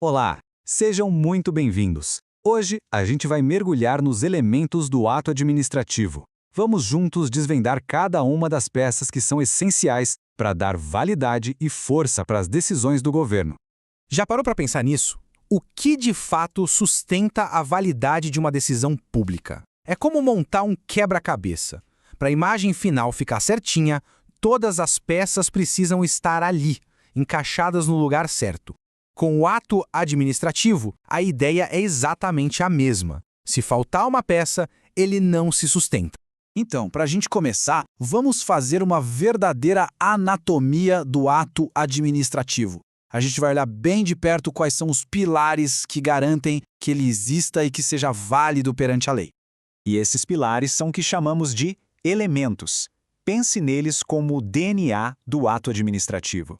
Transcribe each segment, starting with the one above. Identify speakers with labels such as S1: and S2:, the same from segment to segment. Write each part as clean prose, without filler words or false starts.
S1: Olá, sejam muito bem-vindos. Hoje a gente vai mergulhar nos elementos do ato administrativo. Vamos juntos desvendar cada uma das peças que são essenciais para dar validade e força para as decisões do governo.
S2: Já parou para pensar nisso? O que de fato sustenta a validade de uma decisão pública? É como montar um quebra-cabeça. Para a imagem final ficar certinha, todas as peças precisam estar ali, encaixadas no lugar certo. Com o ato administrativo, a ideia é exatamente a mesma. Se faltar uma peça, ele não se sustenta.
S3: Então, para a gente começar, vamos fazer uma verdadeira anatomia do ato administrativo. A gente vai olhar bem de perto quais são os pilares que garantem que ele exista e que seja válido perante a lei.
S1: E esses pilares são o que chamamos de elementos. Pense neles como o DNA do ato administrativo.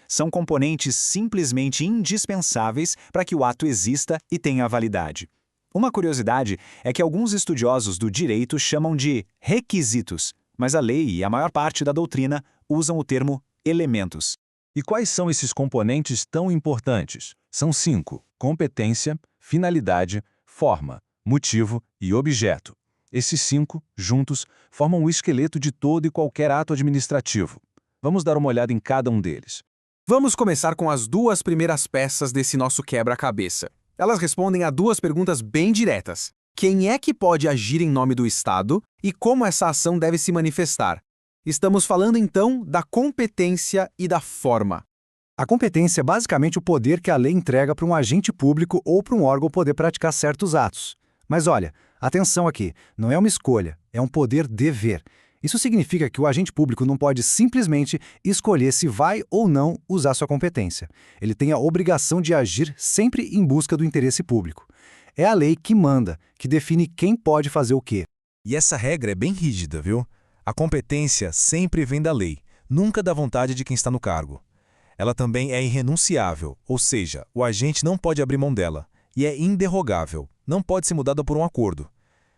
S1: São componentes simplesmente indispensáveis para que o ato exista e tenha validade. Uma curiosidade é que alguns estudiosos do direito chamam de requisitos, mas a lei e a maior parte da doutrina usam o termo elementos.
S4: E quais são esses componentes tão importantes? São 5: competência, finalidade, forma, motivo e objeto. Esses 5, juntos, formam o esqueleto de todo e qualquer ato administrativo. Vamos dar uma olhada em cada um deles.
S2: Vamos começar com as duas primeiras peças desse nosso quebra-cabeça. Elas respondem a duas perguntas bem diretas. Quem é que pode agir em nome do Estado e como essa ação deve se manifestar? Estamos falando, então, da competência e da forma.
S5: A competência é basicamente o poder que a lei entrega para um agente público ou para um órgão poder praticar certos atos. Mas olha, atenção aqui, não é uma escolha, é um poder-dever. Isso significa que o agente público não pode simplesmente escolher se vai ou não usar sua competência. Ele tem a obrigação de agir sempre em busca do interesse público. É a lei que manda, que define quem pode fazer o quê.
S4: E essa regra é bem rígida, viu? A competência sempre vem da lei, nunca da vontade de quem está no cargo. Ela também é irrenunciável, ou seja, o agente não pode abrir mão dela. E é inderrogável, não pode ser mudada por um acordo.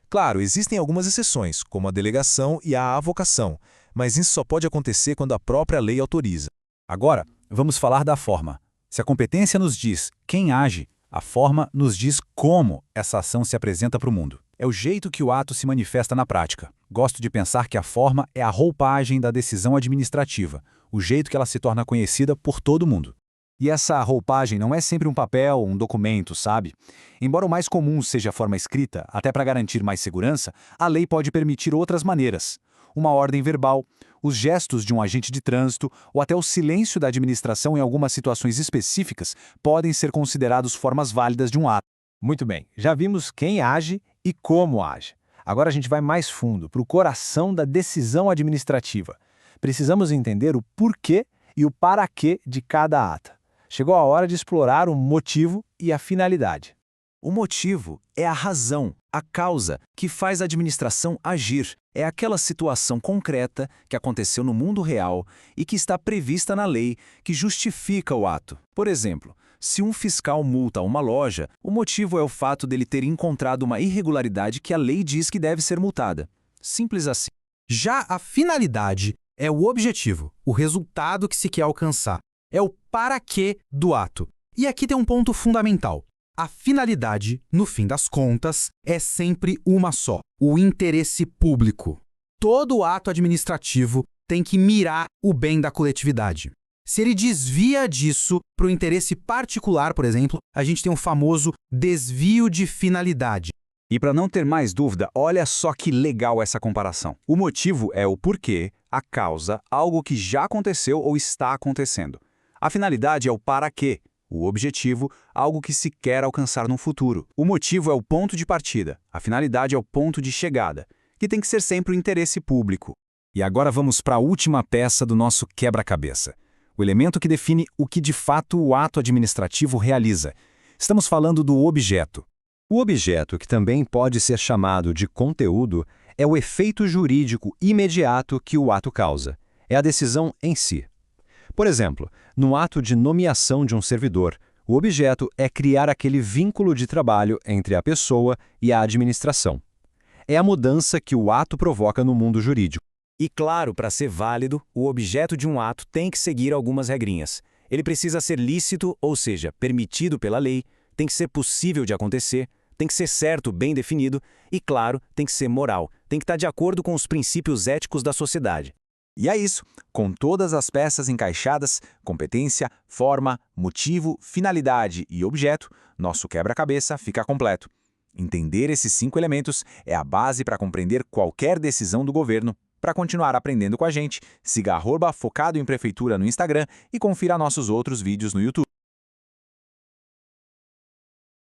S4: Claro, existem algumas exceções, como a delegação e a avocação, mas isso só pode acontecer quando a própria lei autoriza.
S5: Agora, vamos falar da forma. Se a competência nos diz quem age, a forma nos diz como essa ação se apresenta para o mundo. É o jeito que o ato se manifesta na prática. Gosto de pensar que a forma é a roupagem da decisão administrativa, o jeito que ela se torna conhecida por todo mundo. E essa roupagem não é sempre um papel ou um documento, sabe? Embora o mais comum seja a forma escrita, até para garantir mais segurança, a lei pode permitir outras maneiras. Uma ordem verbal, os gestos de um agente de trânsito ou até o silêncio da administração em algumas situações específicas podem ser considerados formas válidas de um ato.
S6: Muito bem, já vimos quem age e como age. Agora a gente vai mais fundo, para o coração da decisão administrativa. Precisamos entender o porquê e o para quê de cada ato. Chegou a hora de explorar o motivo e a finalidade.
S1: O motivo é a razão, a causa, que faz a administração agir. É aquela situação concreta que aconteceu no mundo real e que está prevista na lei, que justifica o ato. Por exemplo, se um fiscal multa uma loja, o motivo é o fato dele ter encontrado uma irregularidade que a lei diz que deve ser multada. Simples assim.
S2: Já a finalidade é o objetivo, o resultado que se quer alcançar. É o para quê do ato. E aqui tem um ponto fundamental. A finalidade, no fim das contas, é sempre uma só: o interesse público. Todo ato administrativo tem que mirar o bem da coletividade. Se ele desvia disso para o interesse particular, por exemplo, a gente tem o famoso desvio de finalidade.
S1: E para não ter mais dúvida, olha só que legal essa comparação. O motivo é o porquê, a causa, algo que já aconteceu ou está acontecendo. A finalidade é o para quê, o objetivo, algo que se quer alcançar no futuro. O motivo é o ponto de partida, a finalidade é o ponto de chegada, que tem que ser sempre o interesse público.
S5: E agora vamos para a última peça do nosso quebra-cabeça. O elemento que define o que de fato o ato administrativo realiza. Estamos falando do objeto.
S7: O objeto, que também pode ser chamado de conteúdo, é o efeito jurídico imediato que o ato causa. É a decisão em si. Por exemplo, no ato de nomeação de um servidor, o objeto é criar aquele vínculo de trabalho entre a pessoa e a administração. É a mudança que o ato provoca no mundo jurídico.
S1: E claro, para ser válido, o objeto de um ato tem que seguir algumas regrinhas. Ele precisa ser lícito, ou seja, permitido pela lei, tem que ser possível de acontecer, tem que ser certo, bem definido e, claro, tem que ser moral, tem que estar de acordo com os princípios éticos da sociedade.
S5: E é isso. Com todas as peças encaixadas, competência, forma, motivo, finalidade e objeto, nosso quebra-cabeça fica completo. Entender esses 5 elementos é a base para compreender qualquer decisão do governo. Para continuar aprendendo com a gente, siga @focado em prefeitura no Instagram e confira nossos outros vídeos no YouTube.